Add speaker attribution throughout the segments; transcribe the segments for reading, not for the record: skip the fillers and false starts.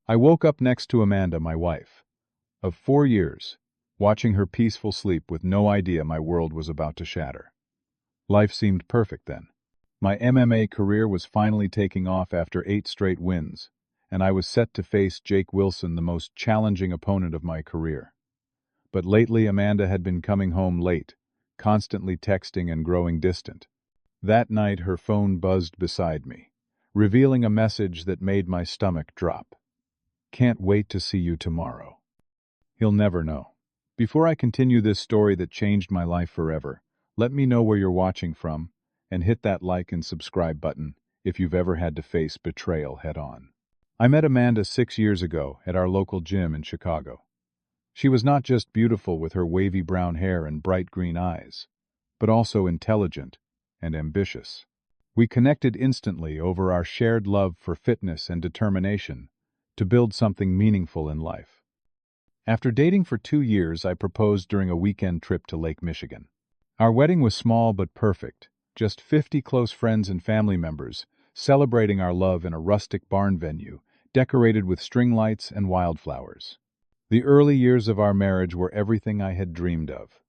Speaker 1: I woke up next to Amanda, my wife, of 4 years, watching her peaceful sleep with no idea my world was about to shatter. Life seemed perfect then. My MMA career was finally taking off after 8 straight wins, and I was set to face Jake Wilson, the most challenging opponent of my career. But lately Amanda had been coming home late, constantly texting and growing distant. That night her phone buzzed beside me, revealing a message that made my stomach drop. "Can't wait to see you tomorrow." He'll never know. Before I continue this story that changed my life forever, let me know where you're watching from, and hit that like and subscribe button if you've ever had to face betrayal head-on. I met Amanda 6 years ago at our local gym in Chicago. She was not just beautiful with her wavy brown hair and bright green eyes, but also intelligent and ambitious. We connected instantly over our shared love for fitness and determination to build something meaningful in life. After dating for 2 years, I proposed during a weekend trip to Lake Michigan. Our wedding was small but perfect, just 50 close friends and family members, celebrating our love in a rustic barn venue, decorated with string lights and wildflowers. The early years of our marriage were everything I had dreamed of.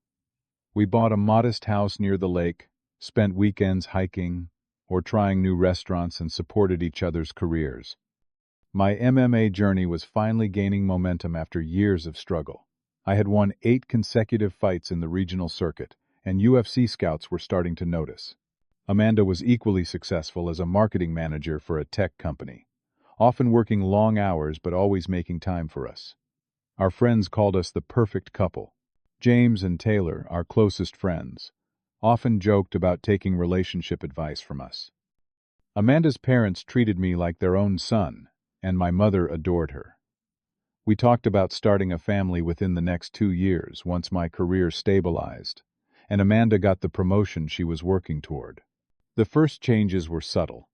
Speaker 1: We bought a modest house near the lake, spent weekends hiking or trying new restaurants, and supported each other's careers. My MMA journey was finally gaining momentum after years of struggle. I had won 8 consecutive fights in the regional circuit, and UFC scouts were starting to notice. Amanda was equally successful as a marketing manager for a tech company, often working long hours but always making time for us. Our friends called us the perfect couple. James and Taylor, our closest friends, often joked about taking relationship advice from us. Amanda's parents treated me like their own son, and my mother adored her. We talked about starting a family within the next 2 years once my career stabilized, and Amanda got the promotion she was working toward. The first changes were subtle.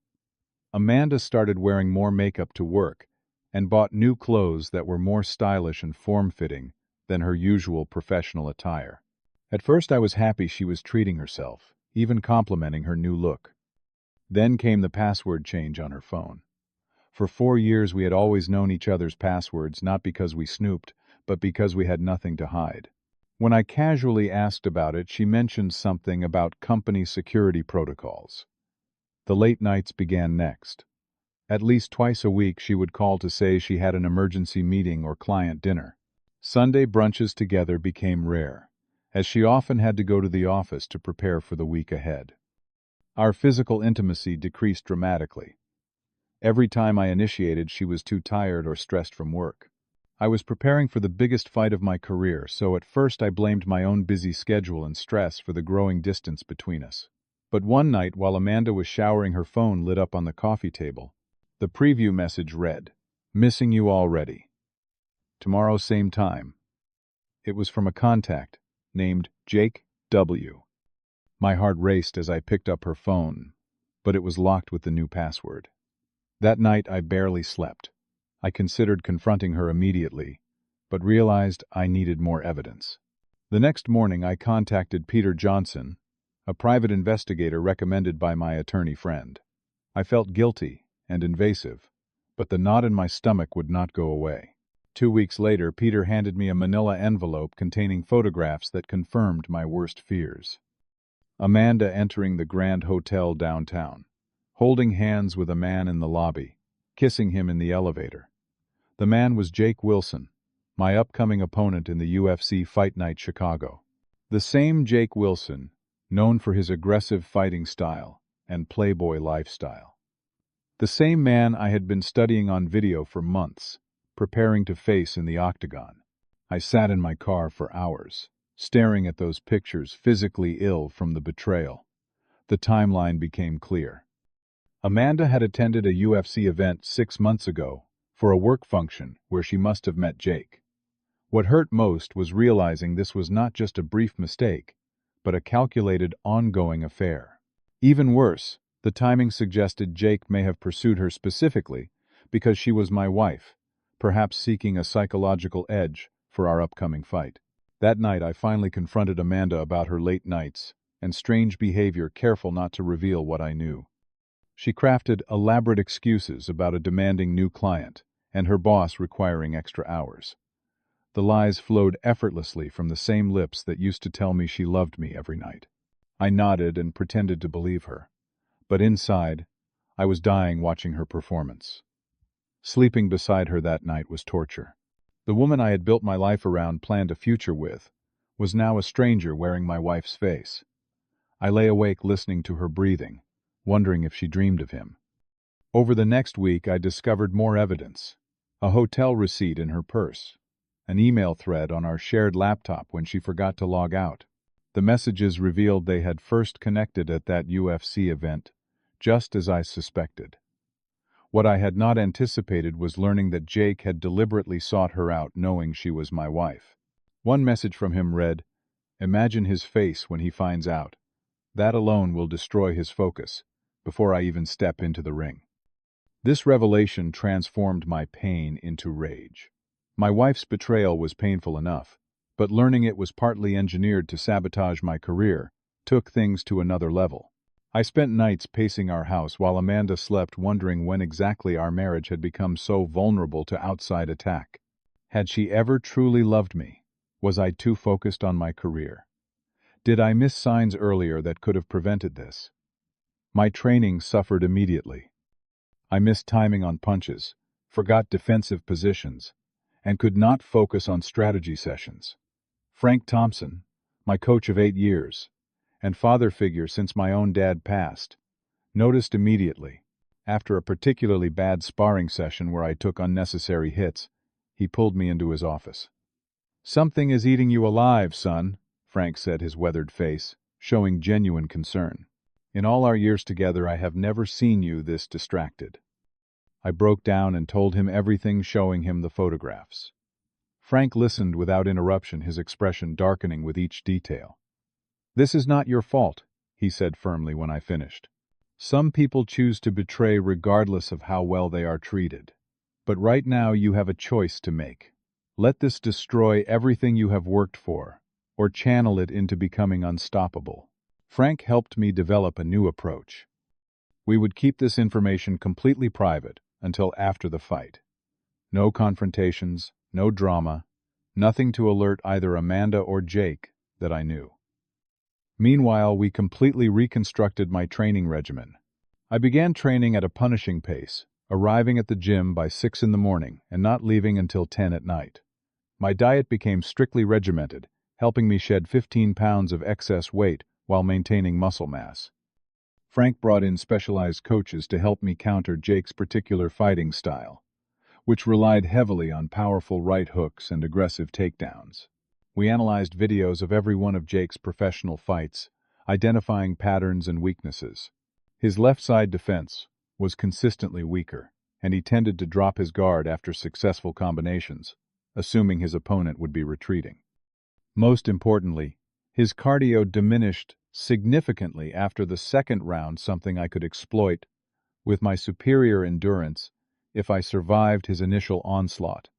Speaker 1: Amanda started wearing more makeup to work and bought new clothes that were more stylish and form-fitting than her usual professional attire. At first I was happy she was treating herself, even complimenting her new look. Then came the password change on her phone. For 4 years we had always known each other's passwords, not because we snooped, but because we had nothing to hide. When I casually asked about it, she mentioned something about company security protocols. The late nights began next. At least twice a week she would call to say she had an emergency meeting or client dinner. Sunday brunches together became rare, as she often had to go to the office to prepare for the week ahead. Our physical intimacy decreased dramatically. Every time I initiated, she was too tired or stressed from work. I was preparing for the biggest fight of my career, so at first I blamed my own busy schedule and stress for the growing distance between us. But one night, while Amanda was showering, her phone lit up on the coffee table. The preview message read, "Missing you already. Tomorrow same time." It was from a contact named Jake W. My heart raced as I picked up her phone, but it was locked with the new password. That night I barely slept. I considered confronting her immediately, but realized I needed more evidence. The next morning I contacted Peter Johnson, a private investigator recommended by my attorney friend. I felt guilty and invasive, but the knot in my stomach would not go away. 2 weeks later, Peter handed me a manila envelope containing photographs that confirmed my worst fears. Amanda entering the Grand Hotel downtown, holding hands with a man in the lobby, kissing him in the elevator. The man was Jake Wilson, my upcoming opponent in the UFC Fight Night Chicago. The same Jake Wilson, known for his aggressive fighting style and playboy lifestyle. The same man I had been studying on video for months, preparing to face in the octagon. I sat in my car for hours, staring at those pictures, physically ill from the betrayal. The timeline became clear. Amanda had attended a UFC event 6 months ago for a work function where she must have met Jake. What hurt most was realizing this was not just a brief mistake, but a calculated, ongoing affair. Even worse, the timing suggested Jake may have pursued her specifically because she was my wife, perhaps seeking a psychological edge for our upcoming fight. That night I finally confronted Amanda about her late nights and strange behavior, careful not to reveal what I knew. She crafted elaborate excuses about a demanding new client and her boss requiring extra hours. The lies flowed effortlessly from the same lips that used to tell me she loved me every night. I nodded and pretended to believe her, but inside, I was dying watching her performance. Sleeping beside her that night was torture. The woman I had built my life around, planned a future with, was now a stranger wearing my wife's face. I lay awake listening to her breathing, wondering if she dreamed of him. Over the next week, I discovered more evidence. A hotel receipt in her purse, an email thread on our shared laptop when she forgot to log out. The messages revealed they had first connected at that UFC event, just as I suspected. What I had not anticipated was learning that Jake had deliberately sought her out knowing she was my wife. One message from him read, "Imagine his face when he finds out. That alone will destroy his focus, before I even step into the ring." This revelation transformed my pain into rage. My wife's betrayal was painful enough, but learning it was partly engineered to sabotage my career took things to another level. I spent nights pacing our house while Amanda slept, wondering when exactly our marriage had become so vulnerable to outside attack. Had she ever truly loved me? Was I too focused on my career? Did I miss signs earlier that could have prevented this? My training suffered immediately. I missed timing on punches, forgot defensive positions, and could not focus on strategy sessions. Frank Thompson, my coach of 8 years, and father figure since my own dad passed, noticed immediately. After a particularly bad sparring session where I took unnecessary hits, he pulled me into his office. "Something is eating you alive, son," Frank said, his weathered face showing genuine concern. "In all our years together, I have never seen you this distracted." I broke down and told him everything, showing him the photographs. Frank listened without interruption, his expression darkening with each detail. "This is not your fault," he said firmly when I finished. "Some people choose to betray regardless of how well they are treated. But right now you have a choice to make. Let this destroy everything you have worked for, or channel it into becoming unstoppable." Frank helped me develop a new approach. We would keep this information completely private until after the fight. No confrontations, no drama, nothing to alert either Amanda or Jake that I knew. Meanwhile, we completely reconstructed my training regimen. I began training at a punishing pace, arriving at the gym by 6 in the morning and not leaving until 10 at night. My diet became strictly regimented, helping me shed 15 pounds of excess weight while maintaining muscle mass. Frank brought in specialized coaches to help me counter Jake's particular fighting style, which relied heavily on powerful right hooks and aggressive takedowns. We analyzed videos of every one of Jake's professional fights, identifying patterns and weaknesses. His left side defense was consistently weaker, and he tended to drop his guard after successful combinations, assuming his opponent would be retreating. Most importantly, his cardio diminished significantly after the second round, something I could exploit with my superior endurance if I survived his initial onslaught.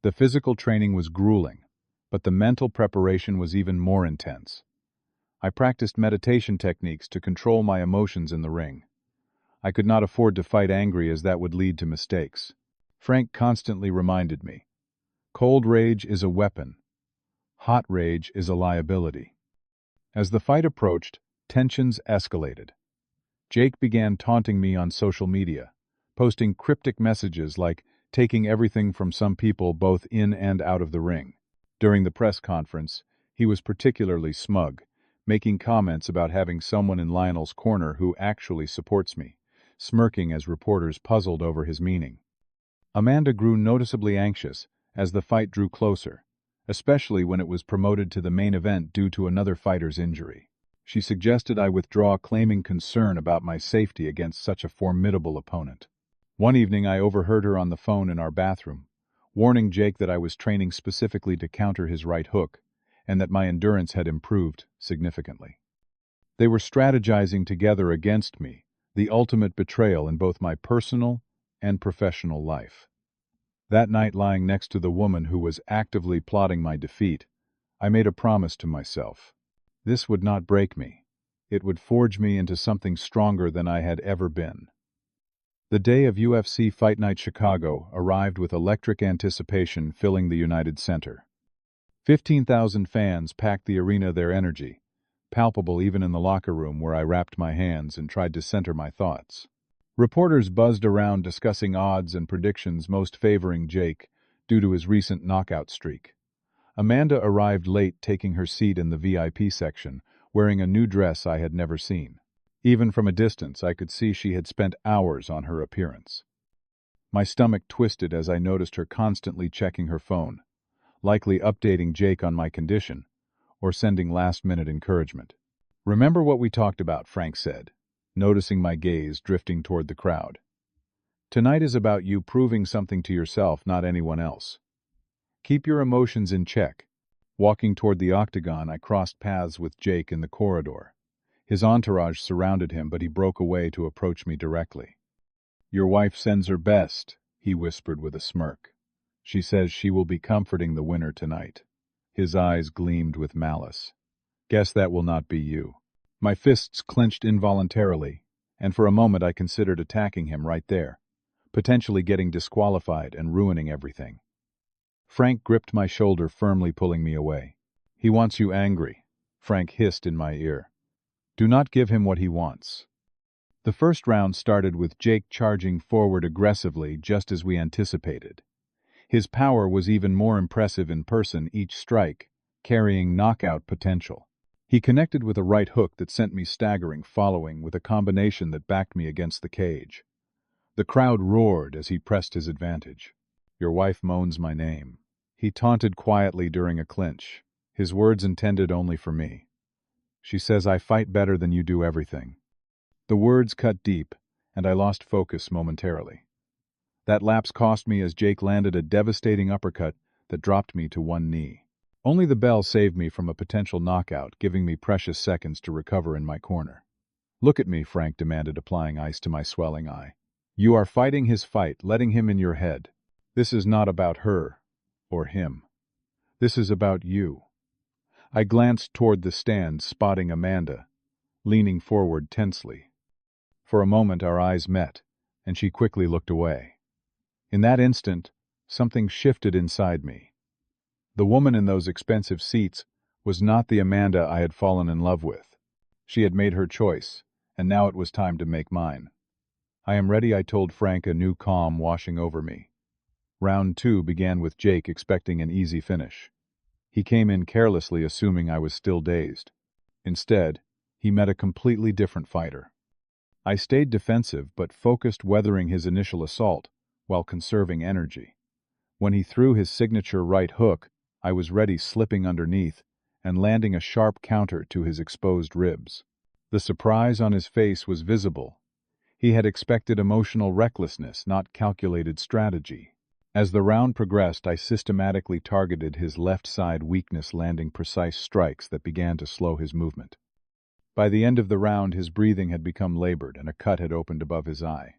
Speaker 1: The physical training was grueling, but the mental preparation was even more intense. I practiced meditation techniques to control my emotions in the ring. I could not afford to fight angry, as that would lead to mistakes. Frank constantly reminded me, "Cold rage is a weapon. Hot rage is a liability." As the fight approached, tensions escalated. Jake began taunting me on social media, posting cryptic messages like taking everything from some people both in and out of the ring. During the press conference, he was particularly smug, making comments about having someone in Lionel's corner who actually supports me, smirking as reporters puzzled over his meaning. Amanda grew noticeably anxious as the fight drew closer, especially when it was promoted to the main event due to another fighter's injury. She suggested I withdraw, claiming concern about my safety against such a formidable opponent. One evening, I overheard her on the phone in our bathroom, warning Jake that I was training specifically to counter his right hook, and that my endurance had improved significantly. They were strategizing together against me, the ultimate betrayal in both my personal and professional life. That night, lying next to the woman who was actively plotting my defeat, I made a promise to myself. This would not break me. It would forge me into something stronger than I had ever been. The day of UFC Fight Night Chicago arrived with electric anticipation filling the United Center. 15,000 fans packed the arena, their energy, palpable even in the locker room where I wrapped my hands and tried to center my thoughts. Reporters buzzed around discussing odds and predictions most favoring Jake due to his recent knockout streak. Amanda arrived late, taking her seat in the VIP section, wearing a new dress I had never seen. Even from a distance, I could see she had spent hours on her appearance. My stomach twisted as I noticed her constantly checking her phone, likely updating Jake on my condition or sending last-minute encouragement. "Remember what we talked about," Frank said, noticing my gaze drifting toward the crowd. "Tonight is about you proving something to yourself, not anyone else. Keep your emotions in check." Walking toward the octagon, I crossed paths with Jake in the corridor. His entourage surrounded him, but he broke away to approach me directly. "Your wife sends her best," he whispered with a smirk. "She says she will be comforting the winner tonight." His eyes gleamed with malice. "Guess that will not be you." My fists clenched involuntarily, and for a moment I considered attacking him right there, potentially getting disqualified and ruining everything. Frank gripped my shoulder, firmly pulling me away. "He wants you angry," Frank hissed in my ear. "Do not give him what he wants." The first round started with Jake charging forward aggressively, just as we anticipated. His power was even more impressive in person, each strike carrying knockout potential. He connected with a right hook that sent me staggering, following with a combination that backed me against the cage. The crowd roared as he pressed his advantage. "Your wife moans my name," he taunted quietly during a clinch, his words intended only for me. "She says I fight better than you do everything." The words cut deep, and I lost focus momentarily. That lapse cost me as Jake landed a devastating uppercut that dropped me to one knee. Only the bell saved me from a potential knockout, giving me precious seconds to recover in my corner. "Look at me," Frank demanded, applying ice to my swelling eye. "You are fighting his fight, letting him in your head. This is not about her or him. This is about you." I glanced toward the stand, spotting Amanda, leaning forward tensely. For a moment our eyes met, and she quickly looked away. In that instant, something shifted inside me. The woman in those expensive seats was not the Amanda I had fallen in love with. She had made her choice, and now it was time to make mine. "I am ready," I told Frank, a new calm washing over me. Round 2 began with Jake expecting an easy finish. He came in carelessly, assuming I was still dazed. Instead, he met a completely different fighter. I stayed defensive but focused, weathering his initial assault while conserving energy. When he threw his signature right hook, I was ready, slipping underneath and landing a sharp counter to his exposed ribs. The surprise on his face was visible. He had expected emotional recklessness, not calculated strategy. As the round progressed, I systematically targeted his left side weakness, landing precise strikes that began to slow his movement. By the end of the round, his breathing had become labored and a cut had opened above his eye.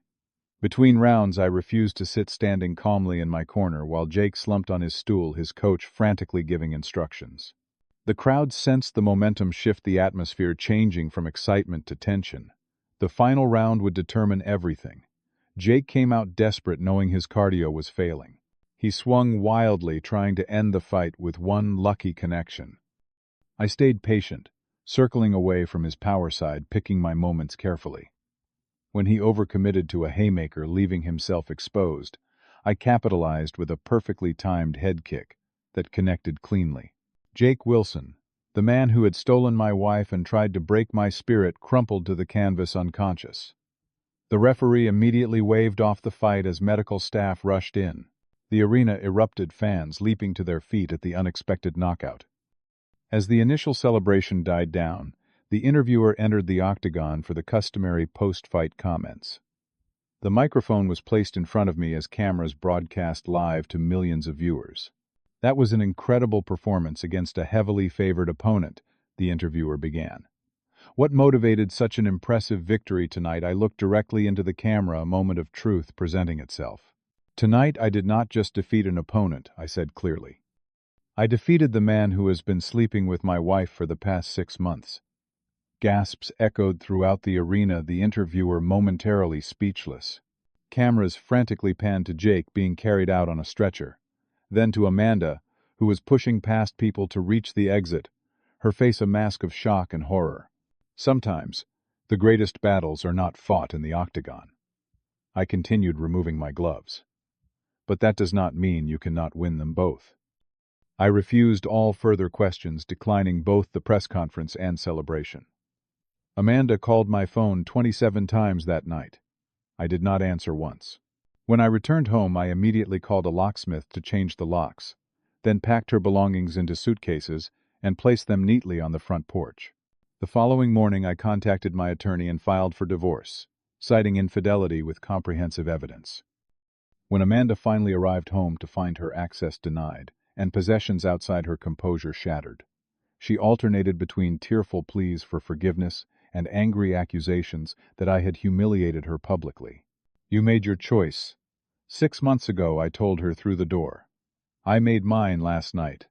Speaker 1: Between rounds, I refused to sit, standing calmly in my corner while Jake slumped on his stool, his coach frantically giving instructions. The crowd sensed the momentum shift, the atmosphere changing from excitement to tension. The final round would determine everything. Jake came out desperate, knowing his cardio was failing. He swung wildly, trying to end the fight with one lucky connection. I stayed patient, circling away from his power side, picking my moments carefully. When he overcommitted to a haymaker, leaving himself exposed, I capitalized with a perfectly timed head kick that connected cleanly. Jake Wilson, the man who had stolen my wife and tried to break my spirit, crumpled to the canvas unconscious. The referee immediately waved off the fight as medical staff rushed in. The arena erupted, fans leaping to their feet at the unexpected knockout. As the initial celebration died down, the interviewer entered the octagon for the customary post-fight comments. The microphone was placed in front of me as cameras broadcast live to millions of viewers. "That was an incredible performance against a heavily favored opponent," the interviewer began. "What motivated such an impressive victory tonight?" I looked directly into the camera, a moment of truth presenting itself. "Tonight I did not just defeat an opponent," I said clearly. "I defeated the man who has been sleeping with my wife for the past 6 months. Gasps echoed throughout the arena, the interviewer momentarily speechless. Cameras frantically panned to Jake being carried out on a stretcher, then to Amanda, who was pushing past people to reach the exit, her face a mask of shock and horror. Sometimes, the greatest battles are not fought in the octagon. I continued removing my gloves. But that does not mean you cannot win them both. I refused all further questions, declining both the press conference and celebration. Amanda called my phone 27 times that night. I did not answer once. When I returned home, I immediately called a locksmith to change the locks, then packed her belongings into suitcases and placed them neatly on the front porch. The following morning, I contacted my attorney and filed for divorce, citing infidelity with comprehensive evidence. When Amanda finally arrived home to find her access denied and possessions outside her composure shattered, she alternated between tearful pleas for forgiveness and angry accusations that I had humiliated her publicly. "You made your choice. 6 months ago," I told her through the door. "I made mine last night."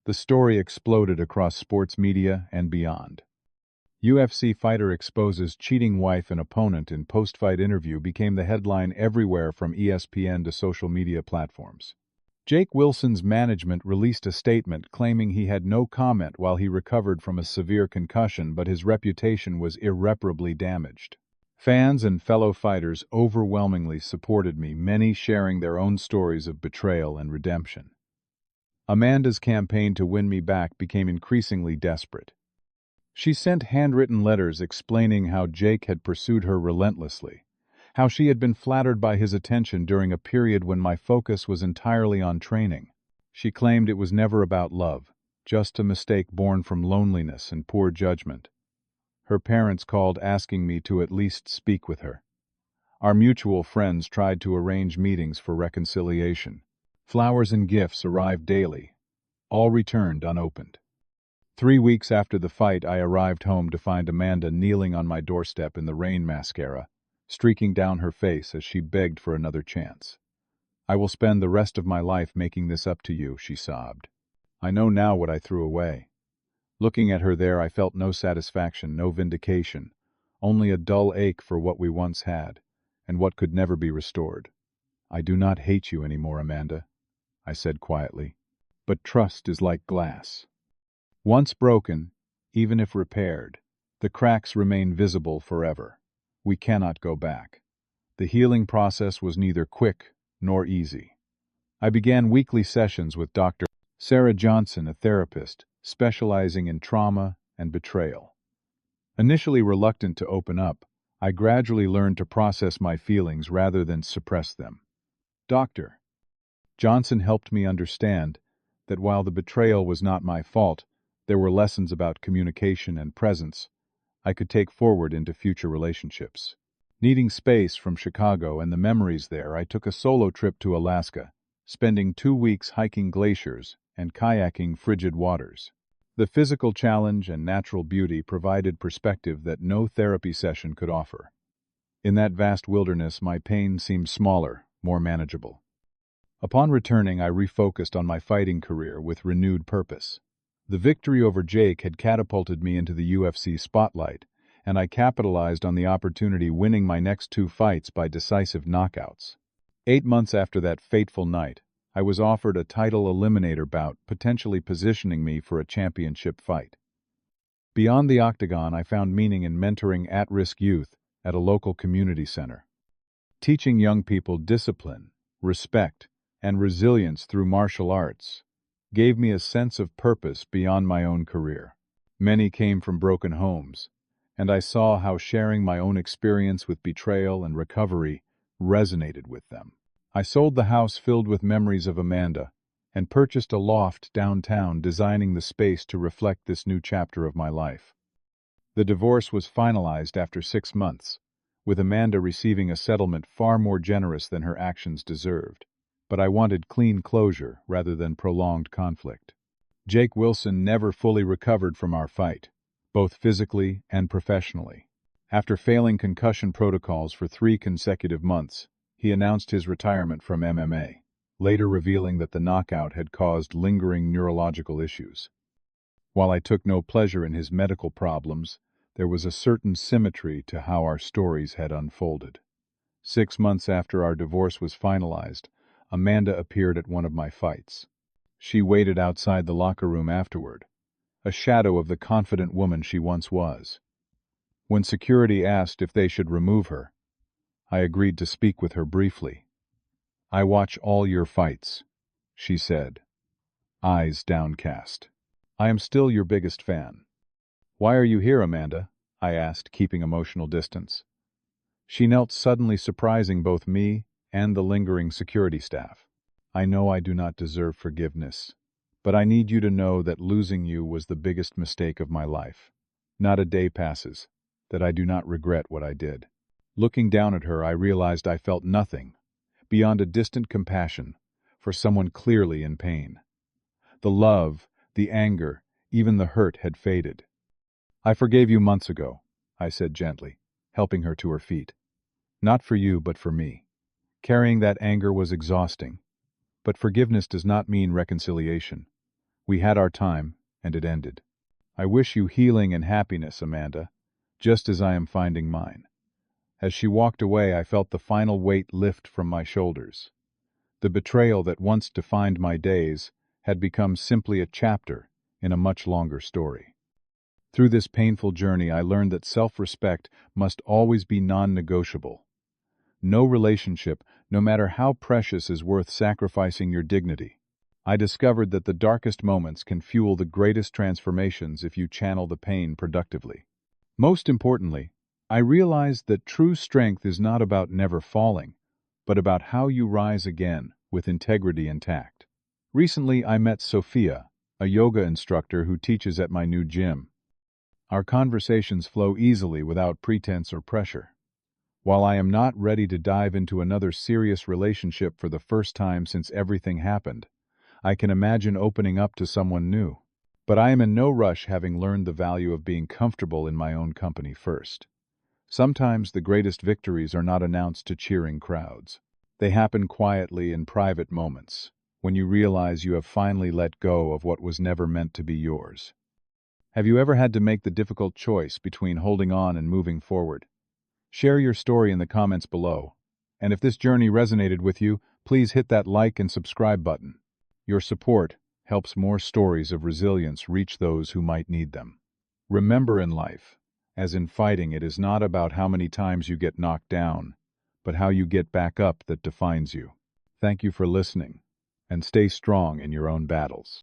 Speaker 1: The story exploded across sports media and beyond. UFC fighter exposes cheating wife and opponent in post-fight interview became the headline everywhere from ESPN to social media platforms. Jake Wilson's management released a statement claiming he had no comment while he recovered from a severe concussion, but his reputation was irreparably damaged. Fans and fellow fighters overwhelmingly supported me, many sharing their own stories of betrayal and redemption. Amanda's campaign to win me back became increasingly desperate. She sent handwritten letters explaining how Jake had pursued her relentlessly, how she had been flattered by his attention during a period when my focus was entirely on training. She claimed it was never about love, just a mistake born from loneliness and poor judgment. Her parents called asking me to at least speak with her. Our mutual friends tried to arrange meetings for reconciliation. Flowers and gifts arrived daily, all returned unopened. 3 weeks after the fight, I arrived home to find Amanda kneeling on my doorstep in the rain mascara, streaking down her face as she begged for another chance. "I will spend the rest of my life making this up to you," she sobbed. "I know now what I threw away." Looking at her there, I felt no satisfaction, no vindication, only a dull ache for what we once had, and what could never be restored. "I do not hate you anymore, Amanda," I said quietly. "But trust is like glass. Once broken, even if repaired, the cracks remain visible forever. We cannot go back." The healing process was neither quick nor easy. I began weekly sessions with Dr. Sarah Johnson, a therapist specializing in trauma and betrayal. Initially reluctant to open up, I gradually learned to process my feelings rather than suppress them. Dr. Johnson helped me understand that while the betrayal was not my fault, there were lessons about communication and presence I could take forward into future relationships. Needing space from Chicago and the memories there, I took a solo trip to Alaska, spending 2 weeks hiking glaciers and kayaking frigid waters. The physical challenge and natural beauty provided perspective that no therapy session could offer. In that vast wilderness, my pain seemed smaller, more manageable. Upon returning, I refocused on my fighting career with renewed purpose. The victory over Jake had catapulted me into the UFC spotlight, and I capitalized on the opportunity, winning my next 2 fights by decisive knockouts. 8 months after that fateful night, I was offered a title eliminator bout, potentially positioning me for a championship fight. Beyond the octagon, I found meaning in mentoring at-risk youth at a local community center. Teaching young people discipline, respect, and resilience through martial arts gave me a sense of purpose beyond my own career. Many came from broken homes, and I saw how sharing my own experience with betrayal and recovery resonated with them. I sold the house filled with memories of Amanda and purchased a loft downtown, designing the space to reflect this new chapter of my life. The divorce was finalized after 6 months, with Amanda receiving a settlement far more generous than her actions deserved. But I wanted clean closure rather than prolonged conflict. Jake Wilson never fully recovered from our fight, both physically and professionally. After failing concussion protocols for 3 consecutive months, he announced his retirement from MMA, later revealing that the knockout had caused lingering neurological issues. While I took no pleasure in his medical problems, there was a certain symmetry to how our stories had unfolded. 6 months after our divorce was finalized, Amanda appeared at one of my fights. She waited outside the locker room afterward, a shadow of the confident woman she once was. When security asked if they should remove her, I agreed to speak with her briefly. "I watch all your fights," she said, eyes downcast. "I am still your biggest fan." "Why are you here, Amanda?" I asked, keeping emotional distance. She knelt, suddenly surprising both me and the lingering security staff. "I know I do not deserve forgiveness, but I need you to know that losing you was the biggest mistake of my life. Not a day passes that I do not regret what I did." Looking down at her, I realized I felt nothing beyond a distant compassion for someone clearly in pain. The love, the anger, even the hurt had faded. "I forgave you months ago," I said gently, helping her to her feet. "Not for you, but for me. Carrying that anger was exhausting. But forgiveness does not mean reconciliation. We had our time, and it ended. I wish you healing and happiness, Amanda, just as I am finding mine." As she walked away, I felt the final weight lift from my shoulders. The betrayal that once defined my days had become simply a chapter in a much longer story. Through this painful journey, I learned that self-respect must always be non-negotiable. No relationship, no matter how precious, is worth sacrificing your dignity. I discovered that the darkest moments can fuel the greatest transformations if you channel the pain productively. Most importantly, I realized that true strength is not about never falling, but about how you rise again with integrity intact. Recently, I met Sophia, a yoga instructor who teaches at my new gym. Our conversations flow easily without pretense or pressure. While I am not ready to dive into another serious relationship for the first time since everything happened, I can imagine opening up to someone new. But I am in no rush, having learned the value of being comfortable in my own company first. Sometimes the greatest victories are not announced to cheering crowds. They happen quietly in private moments, when you realize you have finally let go of what was never meant to be yours. Have you ever had to make the difficult choice between holding on and moving forward? Share your story in the comments below. And if this journey resonated with you, please hit that like and subscribe button. Your support helps more stories of resilience reach those who might need them. Remember, in life, as in fighting, it is not about how many times you get knocked down, but how you get back up that defines you. Thank you for listening, and stay strong in your own battles.